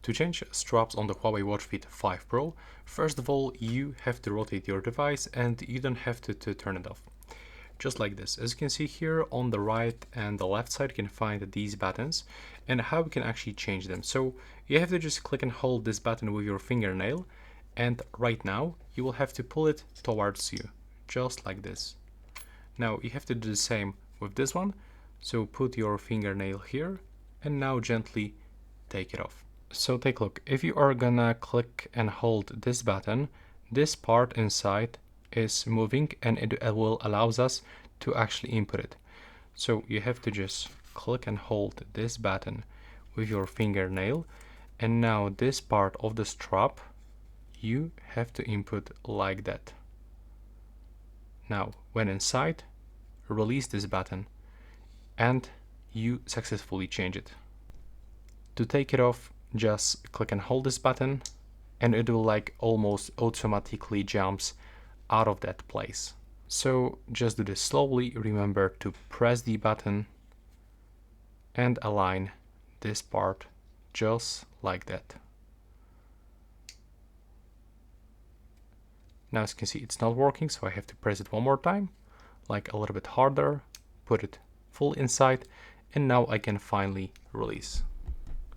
To change straps on the HUAWEI Watch Fit 5 Pro, first of all, you have to rotate your device and you don't have to turn it off. Just like this. As you can see here on the right and the left side, you can find these buttons and how we can actually change them. So you have to just click and hold this button with your fingernail, and right now you will have to pull it towards you, just like this. Now you have to do the same with this one. So put your fingernail here and now gently take it off. So take a look. If you are gonna click and hold this button, this part inside is moving and it will allows us to actually input it. So you have to just click and hold this button with your fingernail, and now this part of the strap you have to input like that. Now when inside, release this button and you successfully change it. To take it off, just click and hold this button and it will like almost automatically jumps out of that place. So just do this slowly. Remember to press the button and align this part just like that. Now as you can see, it's not working, so I have to press it one more time, like a little bit harder, put it full inside, and now I can finally release.